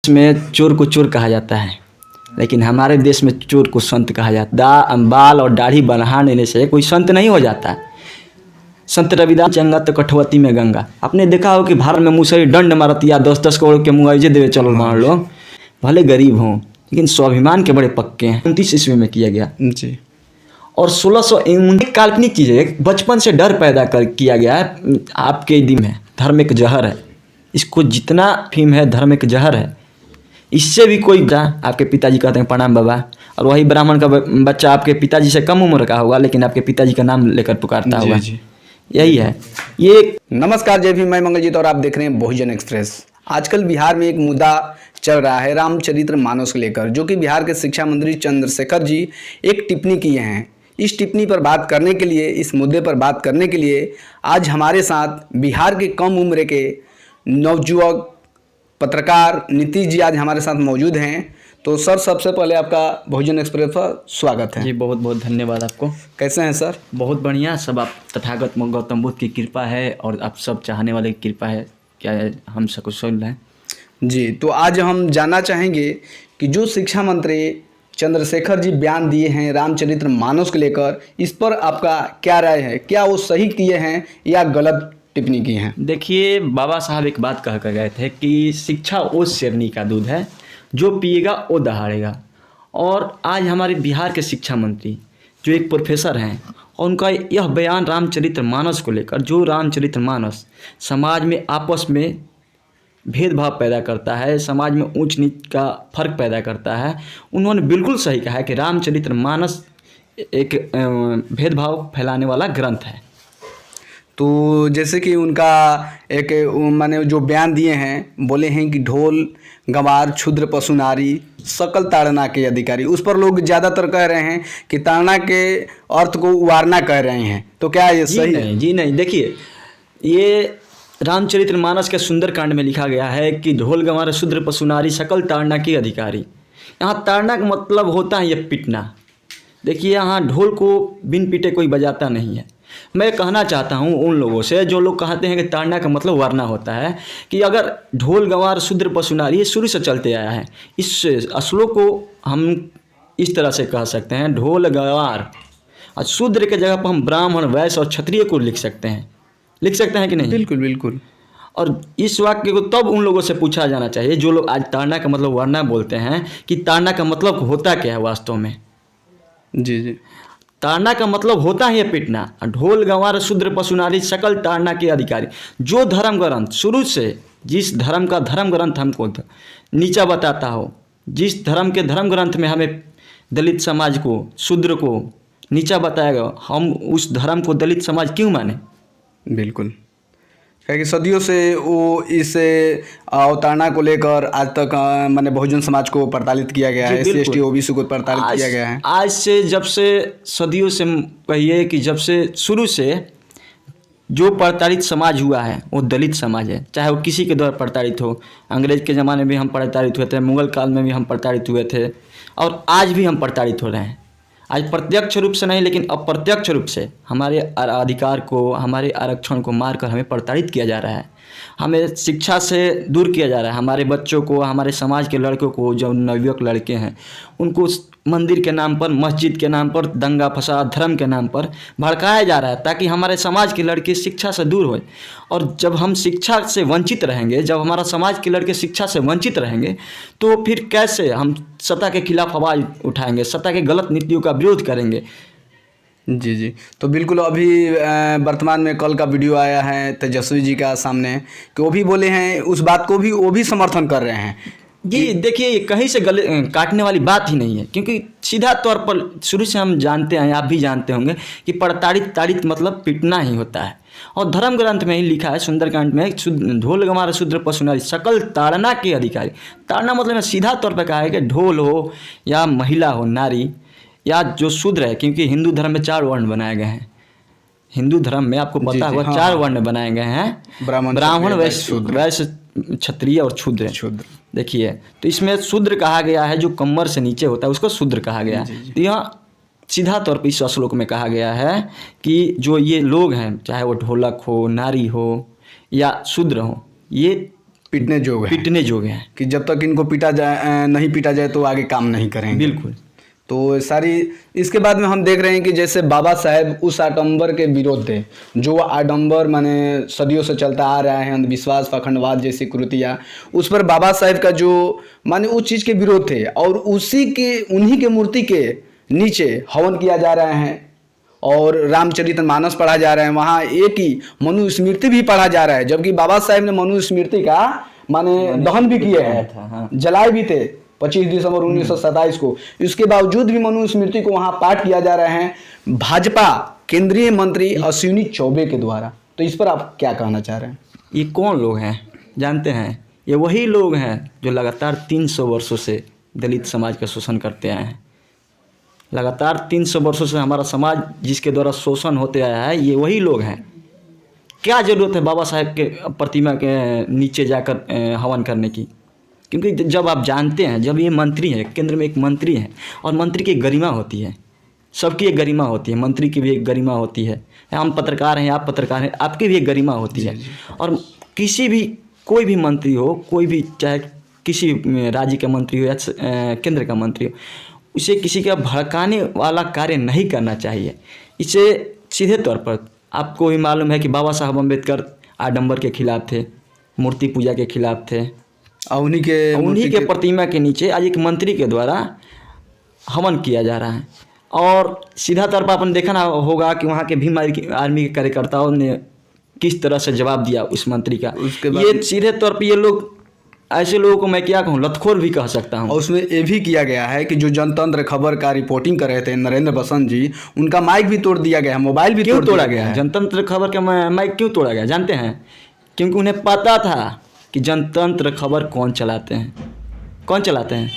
में चोर को चोर कहा जाता है, लेकिन हमारे देश में चोर को संत कहा जाता है। बाल और दाढ़ी बना लेने से कोई संत नहीं हो जाता। संत रविदास चंगा तो कठवती में गंगा। आपने देखा हो कि भारत में मुसरी दंड मारत या 10-10 करोड़ के मुआवजे देवे चलो मान लो, भले गरीब हों लेकिन स्वाभिमान के बड़े पक्के हैं। 29 ईस्वी में किया गया जी। और 1619 काल्पनिक चीज़ है, बचपन से डर पैदा कर किया गया है। आपके दिल में धर्म एक जहर है, इसको जितना फीम है धर्म एक जहर है। इससे भी कोई आपके पिताजी कहते हैं प्रणाम बाबा, और वही ब्राह्मण का बच्चा आपके पिताजी से कम उम्र का होगा लेकिन आपके पिताजी का नाम लेकर पुकारता होगा। यही है ये। नमस्कार, जय भीम, मैं मंगलजीत और आप देख रहे हैं बहुजन एक्सप्रेस। आजकल बिहार में एक मुद्दा चल रहा है रामचरित्र मानस को लेकर, जो कि बिहार के शिक्षा मंत्री चंद्रशेखर जी एक टिप्पणी किए हैं। इस टिप्पणी पर बात करने के लिए, इस मुद्दे पर बात करने के लिए आज हमारे साथ बिहार के कम उम्र के नवयुवक पत्रकार नीतीश जी आज हमारे साथ मौजूद हैं। तो सर, सबसे पहले आपका बहुजन एक्सप्रेस पर स्वागत है। जी, बहुत बहुत धन्यवाद आपको। कैसे हैं सर? बहुत बढ़िया। सब आप तथागत गौतम बुद्ध की कृपा है और आप सब चाहने वाले की कृपा है। क्या है, हम सकुशल हैं जी। तो आज हम जानना चाहेंगे कि जो शिक्षा मंत्री चंद्रशेखर जी बयान दिए हैं रामचरित्र मानस को लेकर, इस पर आपका क्या राय है? क्या वो सही किए हैं या गलत टिप्पणी की हैं? देखिए, बाबा साहब एक बात कह कर गए थे कि शिक्षा वो शेरनी का दूध है, जो पिएगा वो दहाड़ेगा। और आज हमारे बिहार के शिक्षा मंत्री जो एक प्रोफेसर हैं, और उनका यह बयान रामचरित्र मानस को लेकर, जो रामचरित्र मानस समाज में आपस में भेदभाव पैदा करता है, समाज में ऊंच नीच का फर्क पैदा करता है, उन्होंने बिल्कुल सही कहा है कि रामचरित्र मानस एक भेदभाव फैलाने वाला ग्रंथ है। तो जैसे कि उनका एक माने जो बयान दिए हैं, बोले हैं कि ढोल गंवार क्षुद्र पशु नारी सकल ताड़ना के अधिकारी, उस पर लोग ज़्यादातर कह रहे हैं कि ताड़ना के अर्थ को उवारना कह रहे हैं। तो क्या ये सही है? जी नहीं। देखिए, ये रामचरित्र मानस के सुंदरकांड में लिखा गया है कि ढोल गंवार क्षुद्र पशु नारी सकल ताड़ना के अधिकारी। यहाँ ताड़ना का मतलब होता है ये पिटना। देखिए, यहाँ ढोल को बिन पीटे कोई बजाता नहीं है। मैं कहना चाहता हूँ उन लोगों से जो लोग कहते हैं कि ताड़ना का मतलब वारना होता है, कि अगर ढोल गंवार शूद्र पशु नारी ये शुरू से चलते आया है। इस श्लोक को हम इस तरह से कह सकते हैं, ढोल गंवार और शूद्र के जगह पर हम ब्राह्मण वैश्य और क्षत्रिय को लिख सकते हैं कि नहीं? बिल्कुल बिल्कुल। और इस वाक्य को तब उन लोगों से पूछा जाना चाहिए जो लोग आज ताड़ना का मतलब वारना बोलते हैं, कि ताड़ना का मतलब होता क्या है वास्तव में। जी जी। ताड़ना का मतलब होता है पिटना। ढोल गंवार शूद्र पशु नारी सकल ताड़ना के अधिकारी। जो धर्म ग्रंथ शुरू से, जिस धर्म का धर्म ग्रंथ हमको नीचा बताता हो, जिस धर्म के धर्म ग्रंथ में हमें दलित समाज को, शूद्र को नीचा बताएगा, हम उस धर्म को दलित समाज क्यों माने? बिल्कुल, क्योंकि सदियों से वो इस अवतारणा को लेकर आज तक माने बहुजन समाज को प्रताड़ित किया गया है, SC ST OBC को प्रताड़ित किया गया है। आज से, जब से सदियों से कहिए कि जब से शुरू से जो प्रताड़ित समाज हुआ है वो दलित समाज है। चाहे वो किसी के द्वारा प्रताड़ित हो। अंग्रेज के ज़माने में हम प्रताड़ित हुए थे, मुगल काल में भी हम प्रताड़ित हुए थे, और आज भी हम प्रताड़ित हो रहे हैं। आज प्रत्यक्ष रूप से नहीं लेकिन अप्रत्यक्ष रूप से हमारे अधिकार को, हमारे आरक्षण को मारकर हमें प्रताड़ित किया जा रहा है। हमें शिक्षा से दूर किया जा रहा है। हमारे बच्चों को, हमारे समाज के लड़कों को, जो नवयुवक लड़के हैं, उनको मंदिर के नाम पर, मस्जिद के नाम पर, दंगा फसाद धर्म के नाम पर भड़काया जा रहा है, ताकि हमारे समाज के लड़के शिक्षा से दूर होए। और जब हम शिक्षा से वंचित रहेंगे, जब हमारा समाज के लड़के शिक्षा से वंचित रहेंगे, तो फिर कैसे हम सत्ता के खिलाफ आवाज़ उठाएंगे, सत्ता के गलत नीतियों का विरोध करेंगे? जी जी। तो बिल्कुल, अभी वर्तमान में कल का वीडियो आया है तेजस्वी जी का सामने, कि वो भी बोले हैं उस बात को भी, वो भी समर्थन कर रहे हैं। जी देखिए, ये कहीं से गले काटने वाली बात ही नहीं है, क्योंकि सीधा तौर पर शुरू से हम जानते हैं, आप भी जानते होंगे, कि ताड़ित मतलब पिटना ही होता है। और धर्म ग्रंथ में ही लिखा है, सुंदरकांड में, ढोल गंवार शूद्र पशु नारी सकल ताड़ना के अधिकारी। ताड़ना मतलब सीधा तौर पर कहा है कि ढोल हो या महिला हो, नारी या जो शूद्र है, क्योंकि हिंदू धर्म में 4 वर्ण बनाए गए हैं। हिंदू धर्म में आपको पता होगा 4 वर्ण बनाए गए हैं, ब्राह्मण वैश्य क्षत्रिय और क्षुद्र। देखिए, तो इसमें शूद्र कहा गया है, जो कमर से नीचे होता है उसको शूद्र कहा गया है। तो यहाँ सीधा तौर पर इस श्लोक में कहा गया है कि जो ये लोग हैं, चाहे वो ढोलक हो, नारी हो या शूद्र हो, ये पिटने जोग है पीटने योग्य हैं। कि जब तक इनको पीटा जाए नहीं पीटा जाए तो आगे काम नहीं करेंगे। बिल्कुल। तो सारी इसके बाद में हम देख रहे हैं कि जैसे बाबा साहेब उस आडंबर के विरोध थे, जो आडंबर माने सदियों से चलता आ रहा है, अंधविश्वास पाखंडवाद जैसी कृतियाँ, उस पर बाबा साहेब का जो माने उस चीज़ के विरोध थे और उन्हीं के मूर्ति के नीचे हवन किया जा रहा है और रामचरितमानस पढ़ा जा रहा है। वहाँ एक ही मनुस्मृति भी पढ़ा जा रहा है, जबकि बाबा साहेब ने मनुस्मृति का माने दहन भी किए हैं, जलाए भी थे 25 दिसंबर 1927 को। इसके बावजूद भी मनुस्मृति को वहाँ पाठ किया जा रहा है भाजपा केंद्रीय मंत्री अश्विनी चौबे के द्वारा। तो इस पर आप क्या कहना चाह रहे हैं? ये कौन लोग हैं जानते हैं? ये वही लोग हैं जो लगातार 300 वर्षों से दलित समाज का शोषण करते आए हैं। लगातार 300 वर्षों से हमारा समाज जिसके द्वारा शोषण होते आया है, ये वही लोग हैं। क्या ज़रूरत है बाबा साहेब के प्रतिमा के नीचे जाकर हवन करने की? क्योंकि जब आप जानते हैं, जब ये मंत्री है, केंद्र में एक मंत्री है और मंत्री की गरिमा होती है, सबकी एक गरिमा होती है, मंत्री की भी एक गरिमा होती है। हम पत्रकार हैं, आप पत्रकार हैं, आपकी भी एक गरिमा होती है। और किसी भी कोई भी मंत्री हो, कोई भी चाहे किसी राज्य का मंत्री हो या केंद्र का मंत्री हो, उसे किसी का भड़काने वाला कार्य नहीं करना चाहिए। इसे सीधे तौर पर आपको भी मालूम है कि बाबा साहब अम्बेडकर आडंबर के खिलाफ थे, मूर्ति पूजा के खिलाफ थे। उन्हीं के प्रतिमा के नीचे आज एक मंत्री के द्वारा हवन किया जा रहा है। और सीधा तौर पर आपने देखा ना होगा कि वहाँ के भीम आर्मी के कार्यकर्ताओं ने किस तरह से जवाब दिया उस मंत्री का। ये सीधे तौर पर ये लोग, ऐसे लोगों को मैं क्या कहूँ, लतखोर भी कह सकता हूँ। और उसमें ये भी किया गया है कि जो जनतंत्र खबर का रिपोर्टिंग कर रहे थे नरेंद्र बसंत जी, उनका माइक भी तोड़ दिया गया है, मोबाइल भी तोड़ा गया है। जनतंत्र खबर का माइक क्यों तोड़ा गया जानते हैं? क्योंकि उन्हें पता था कि जनतंत्र खबर कौन चलाते हैं, कौन चलाते हैं?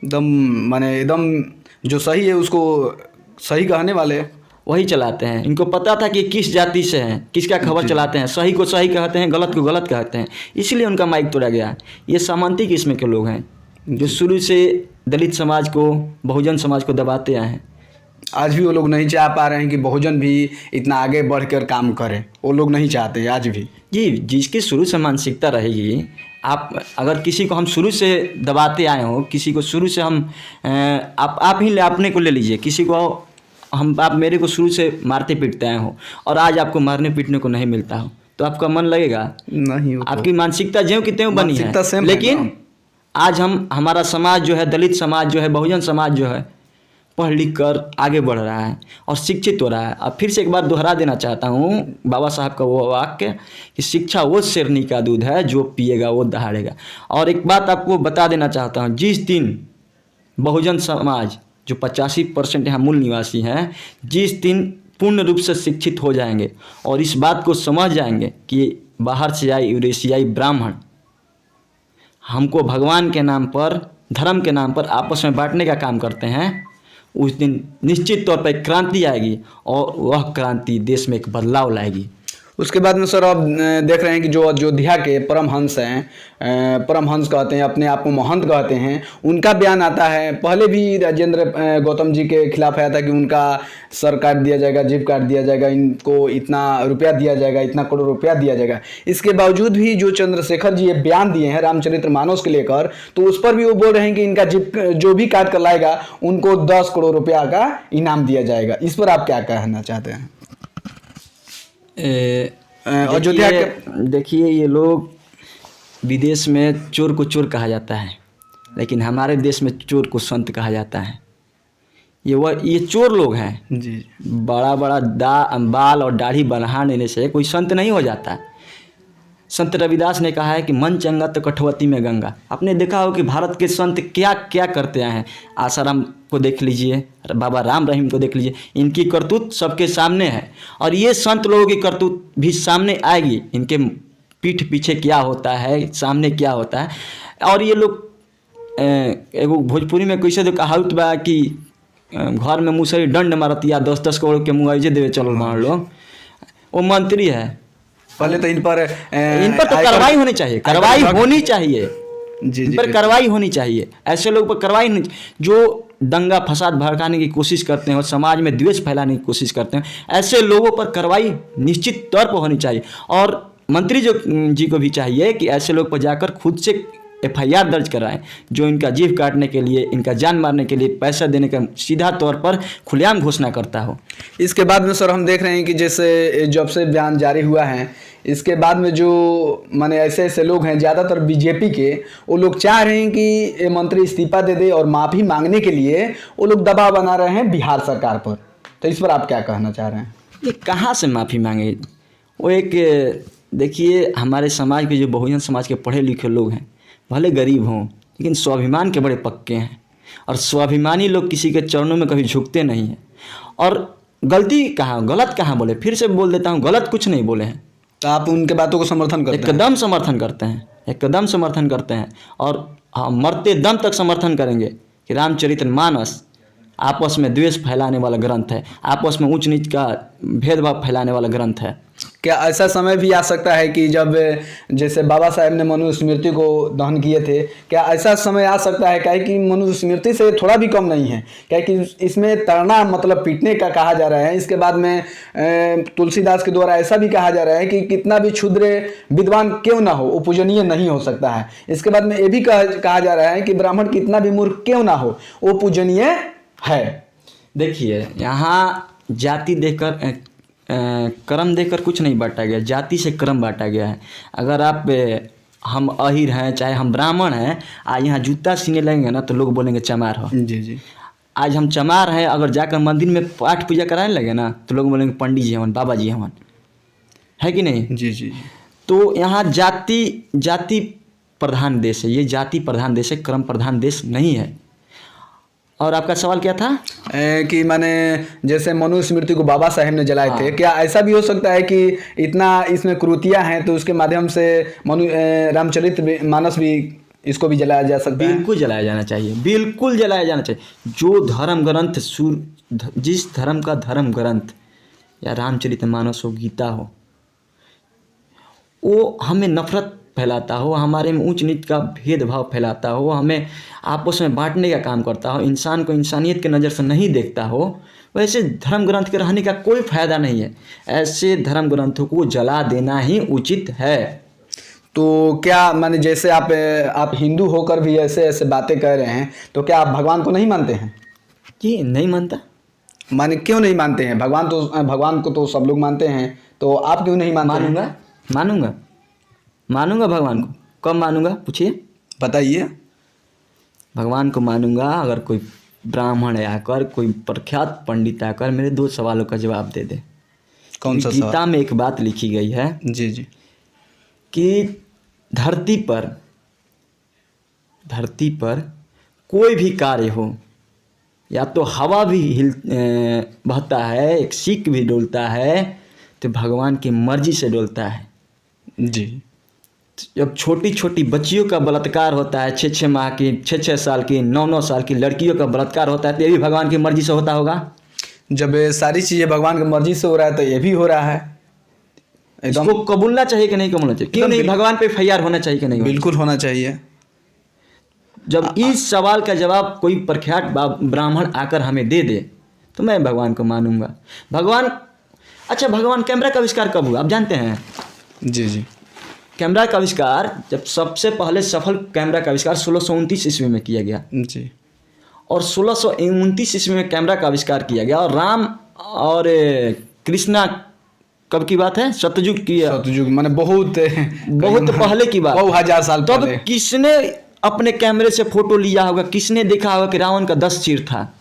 एकदम जो सही है उसको सही कहने वाले वही चलाते हैं। इनको पता था कि किस जाति से हैं, किसका खबर चलाते हैं, सही को सही कहते हैं, गलत को गलत कहते हैं, इसलिए उनका माइक तोड़ा गया। ये सामंती किस्म के लोग हैं जो शुरू से दलित समाज को, बहुजन समाज को दबाते आए हैं। आज भी वो लोग नहीं चाह पा रहे हैं कि बहुजन भी इतना आगे बढ़कर काम करे, वो लोग नहीं चाहते आज भी। जी, जिसकी शुरू से मानसिकता रहेगी, आप अगर किसी को हम शुरू से दबाते आए हो, किसी को शुरू से हम आप ही अपने को ले लीजिए, किसी को आप मेरे को शुरू से मारते पीटते आए हो और आज आपको मारने पीटने को नहीं मिलता हो, तो आपका मन लगेगा नहीं? आपकी मानसिकता ज्यों की त्यों बनी है। लेकिन आज हमारा समाज जो है, दलित समाज जो है, बहुजन समाज जो है, पढ़ लिख कर आगे बढ़ रहा है और शिक्षित हो रहा है। अब फिर से एक बार दोहरा देना चाहता हूँ बाबा साहब का वो वाक्य कि शिक्षा वो शेरनी का दूध है, जो पिएगा वो दहाड़ेगा। और एक बात आपको बता देना चाहता हूँ, जिस दिन बहुजन समाज जो 85% यहाँ मूल निवासी हैं, जिस दिन पूर्ण रूप से शिक्षित हो जाएंगे और इस बात को समझ जाएंगे कि बाहर से आए यूरेशियाई ब्राह्मण हमको भगवान के नाम पर, धर्म के नाम पर आपस में बांटने का काम करते हैं, उस दिन निश्चित तौर पर क्रांति आएगी और वह क्रांति देश में एक बदलाव लाएगी। उसके बाद में सर आप देख रहे हैं कि जो अयोध्या के परमहंस हैं, परमहंस कहते हैं, अपने आप को महंत कहते हैं, उनका बयान आता है। पहले भी राजेंद्र गौतम जी के खिलाफ आया था कि उनका सर काट दिया जाएगा, जीभ काट दिया जाएगा, इनको इतना रुपया दिया जाएगा, इतना करोड़ रुपया दिया जाएगा। इसके बावजूद भी जो चंद्रशेखर जी ये बयान दिए हैं रामचरितमानस को लेकर, तो उस पर भी वो बोल रहे हैं कि इनका जीभ जो भी काट कर लाएगा उनको 10 करोड़ रुपया का इनाम दिया जाएगा। इस पर आप क्या कहना चाहते हैं? अयोध्या के देखिए, ये लोग विदेश में चोर को चोर कहा जाता है, लेकिन हमारे देश में चोर को संत कहा जाता है। ये चोर लोग हैं जी। बड़ा बड़ा बाल और दाढ़ी बना लेने से कोई संत नहीं हो जाता। संत रविदास ने कहा है कि मन चंगा तो कठवती में गंगा। आपने देखा हो कि भारत के संत क्या क्या करते आए हैं। आसाराम को देख लीजिए, बाबा राम रहीम को देख लीजिए, इनकी करतूत सबके सामने है और ये संत लोगों की करतूत भी सामने आएगी। इनके पीठ पीछे क्या होता है, सामने क्या होता है। और ये लोग एगो भोजपुरी में कैसे तो कहावत बा कि घर में मुसरी दंड मारतिया 10-10 करोड़ के मुआवजे देवे चलो मान लो। वो मंत्री है। पहले तो इन पर तो कार्रवाई होनी चाहिए, कार्रवाई होनी चाहिए जी, इन पर कार्रवाई होनी चाहिए। ऐसे लोगों पर कार्रवाई नहीं, जो दंगा फसाद भड़काने की कोशिश करते हैं और समाज में द्वेष फैलाने की कोशिश करते हैं, ऐसे लोगों पर कार्रवाई निश्चित तौर पर होनी चाहिए। और मंत्री जी को भी चाहिए कि ऐसे लोग पर जाकर खुद से FIR दर्ज कराएं, जो इनका जीव काटने के लिए, इनका जान मारने के लिए पैसा देने का सीधा तौर पर खुलेआम घोषणा करता हो। इसके बाद में सर हम देख रहे हैं कि जैसे जब से बयान जारी हुआ है, इसके बाद में जो माने ऐसे ऐसे लोग हैं ज़्यादातर बीजेपी के, वो लोग चाह रहे हैं कि ये मंत्री इस्तीफा दे दे और माफ़ी मांगने के लिए वो लोग दबाव बना रहे हैं बिहार सरकार पर। तो इस पर आप क्या कहना चाह रहे हैं? ये कहाँ से माफ़ी मांगे? वो एक देखिए, हमारे समाज के जो बहुजन समाज के पढ़े लिखे लोग हैं, भले गरीब हों लेकिन स्वाभिमान के बड़े पक्के हैं, और स्वाभिमानी लोग किसी के चरणों में कभी झुकते नहीं हैं। और गलती कहाँ, गलत कहाँ बोले, फिर से बोल देता हूँ, गलत कुछ नहीं बोले हैं। तो आप उनके बातों को समर्थन करते हैं? एकदम समर्थन करते हैं, एकदम समर्थन करते हैं, और हम मरते दम तक समर्थन करेंगे कि रामचरितमानस आपस में द्वेष फैलाने वाला ग्रंथ है, आपस में ऊंच नीच का भेदभाव फैलाने वाला ग्रंथ है। क्या ऐसा समय भी आ सकता है कि जब जैसे बाबा साहेब ने मनुस्मृति को दहन किए थे, क्या ऐसा समय आ सकता है, क्या कि मनुस्मृति से थोड़ा भी कम नहीं है, क्या कि इसमें तरना मतलब पीटने का कहा जा रहा है। इसके बाद में तुलसीदास के द्वारा ऐसा भी कहा जा रहा है कि कितना भी क्षुद्र विद्वान क्यों ना हो वो पूजनीय नहीं हो सकता है। इसके बाद में ये भी कहा जा रहा है कि ब्राह्मण कितना भी मूर्ख क्यों ना हो वो पूजनीय है। देखिए, यहाँ जाति देकर कर्म देकर कुछ नहीं बांटा गया, जाति से कर्म बांटा गया है। अगर आप हम अहिर हैं चाहे हम ब्राह्मण हैं, आज यहाँ जूता सीने लगेंगे ना तो लोग बोलेंगे चमार हो। जी जी। आज हम चमार हैं, अगर जाकर मंदिर में पाठ पूजा कराने लगे ना तो लोग बोलेंगे पंडित जी हवन, बाबा जी हवन, है कि नहीं? जी जी। तो यहाँ जाति प्रधान देश है, ये जाति प्रधान देश है, कर्म प्रधान देश नहीं है। और आपका सवाल क्या था? कि माने जैसे मनुस्मृति को बाबा साहेब ने जलाए थे, क्या ऐसा भी हो सकता है कि इतना इसमें क्रूतियाँ हैं तो उसके माध्यम से रामचरितमानस भी इसको भी जलाया जा सकता है? बिल्कुल जलाया जाना चाहिए, बिल्कुल जलाया जाना चाहिए। जो धर्म ग्रंथ जिस धर्म का धर्म ग्रंथ या रामचरितमानस हो, गीता हो, वो हमें नफरत फैलाता हो, हमारे में ऊंच नीच का भेदभाव फैलाता हो, हमें आपस में बांटने का काम करता हो, इंसान को इंसानियत के नज़र से नहीं देखता हो, वैसे धर्म ग्रंथ के रहने का कोई फ़ायदा नहीं है। ऐसे धर्म ग्रंथों को जला देना ही उचित है। तो क्या माने जैसे आप हिंदू होकर भी ऐसे ऐसे बातें कह रहे हैं, तो क्या आप भगवान को नहीं मानते हैं? जी नहीं मानता। माने क्यों नहीं मानते हैं? भगवान को तो सब लोग मानते हैं, तो आप क्यों नहीं मानते हैं? मानूंगा भगवान को। कब मानूंगा पूछिए? बताइए। भगवान को मानूंगा अगर कोई ब्राह्मण आकर, कोई प्रख्यात पंडित आकर मेरे 2 सवालों का जवाब दे दे। कौन सा सवाल? गीता में एक बात लिखी गई है जी जी, कि धरती पर कोई भी कार्य हो, या तो हवा भी बहता है, एक सीख भी डोलता है, तो भगवान की मर्जी से डोलता है। जी। जब छोटी छोटी बच्चियों का बलात्कार होता है, 6-6 माह की, 6-6 साल की, 9-9 साल की लड़कियों का बलात्कार होता है, तो ये भी भगवान की मर्जी से होता होगा। जब सारी चीज़ें भगवान की मर्जी से हो रहा है तो ये भी हो रहा है। इसको कबूलना चाहिए कि नहीं कबूलना चाहिए? क्यों नहीं? भगवान पे FIR होना चाहिए कि नहीं? बिल्कुल होना चाहिए। जब इस सवाल का जवाब कोई प्रख्यात ब्राह्मण आकर हमें दे दे तो मैं भगवान को मानूंगा। भगवान कैमरा का आविष्कार कब हुआ आप जानते हैं? जी जी। कैमरा का आविष्कार, जब सबसे पहले सफल कैमरा का आविष्कार 1629 ईस्वी में किया गया। जी। और 1629 ईस्वी में कैमरा का आविष्कार किया गया। और राम और कृष्णा कब की बात है? सतयुग की। सतयुग माने बहुत पहले की बात, बहुत हजार साल तब पहले। किसने अपने कैमरे से फोटो लिया होगा? किसने देखा होगा कि रावण का 10 सिर था,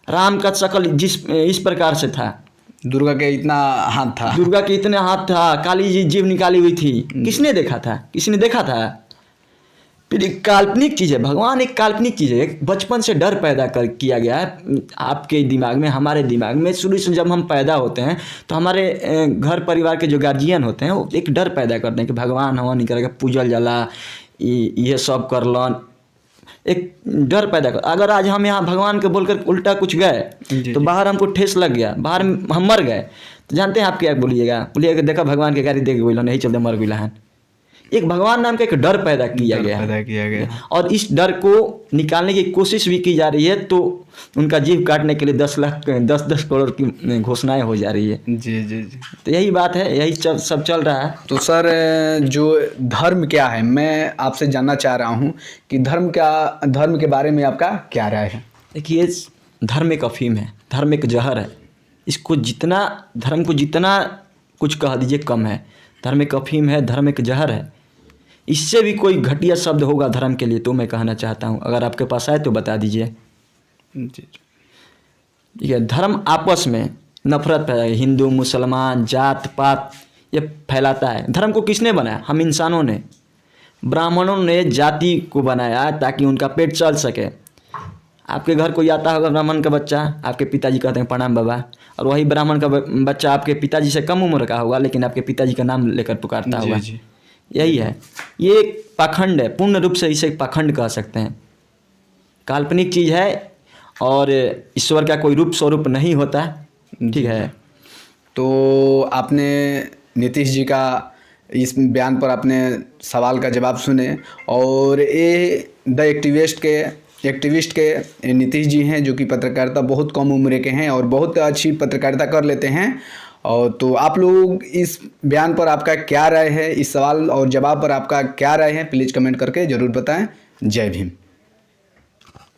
राम का शकल इस प्रकार से था, दुर्गा के इतना हाथ था, दुर्गा के इतने हाथ था, काली जी जीभ निकाली हुई थी? किसने देखा था? किसने देखा था? फिर एक काल्पनिक चीज़ है, भगवान एक काल्पनिक चीज़ है। बचपन से डर पैदा किया गया है आपके दिमाग में, हमारे दिमाग में। शुरू से जब हम पैदा होते हैं तो हमारे घर परिवार के जो गार्जियन होते हैं वो एक डर पैदा करते हैं कि भगवान हवा नहीं करेगा, पूजल जला, ये सब कर लन, एक डर पैदा कर। अगर आज हम यहाँ भगवान के बोलकर उल्टा कुछ गए तो बाहर हमको ठेस लग गया, बाहर हम मर गए, तो जानते हैं आप क्या बोलिएगा? बोलिएगा देखा भगवान के गाड़ी दे गई, नहीं चलते मर गई। एक भगवान नाम का एक डर पैदा किया गया है। पैदा किया गया। और इस डर को निकालने की कोशिश भी की जा रही है, तो उनका जीव काटने के लिए 10 करोड़ की घोषणाएं हो जा रही है। जी जी जी। तो यही बात है, यही सब चल रहा है। तो सर जो धर्म क्या है, मैं आपसे जानना चाह रहा हूँ कि धर्म के बारे में आपका क्या राय है? देखिए, धर्म एक अफीम है, धर्म एक जहर है। धर्म को जितना कुछ कह दीजिए कम है। धर्म एक अफीम है, धर्म एक जहर है। इससे भी कोई घटिया शब्द होगा धर्म के लिए तो मैं कहना चाहता हूँ, अगर आपके पास आए तो बता दीजिए। जी। ठीक है, धर्म आपस में नफरत फैला, हिंदू मुसलमान जात पात ये फैलाता है। धर्म को किसने बनाया? हम इंसानों ने। ब्राह्मणों ने जाति को बनाया ताकि उनका पेट चल सके। आपके घर कोई आता होगा ब्राह्मण का बच्चा, आपके पिताजी कहते हैं प्रणाम बाबा, और वही ब्राह्मण का बच्चा आपके पिताजी से कम उम्र का होगा लेकिन आपके पिताजी का नाम लेकर पुकारता होगा। जी। यही है, ये एक पाखंड है, पूर्ण रूप से इसे पाखंड कह सकते हैं। काल्पनिक चीज़ है और ईश्वर का कोई रूप स्वरूप नहीं होता। ठीक है। तो आपने नीतीश जी का इस बयान पर आपने सवाल का जवाब सुने, और ये द एक्टिविस्ट के नीतीश जी हैं जो कि पत्रकारिता बहुत कम उम्र के हैं और बहुत अच्छी पत्रकारिता कर लेते हैं। और तो आप लोग इस बयान पर आपका क्या राय है, इस सवाल और जवाब पर आपका क्या राय है, प्लीज़ कमेंट करके ज़रूर बताएं। जय भीम।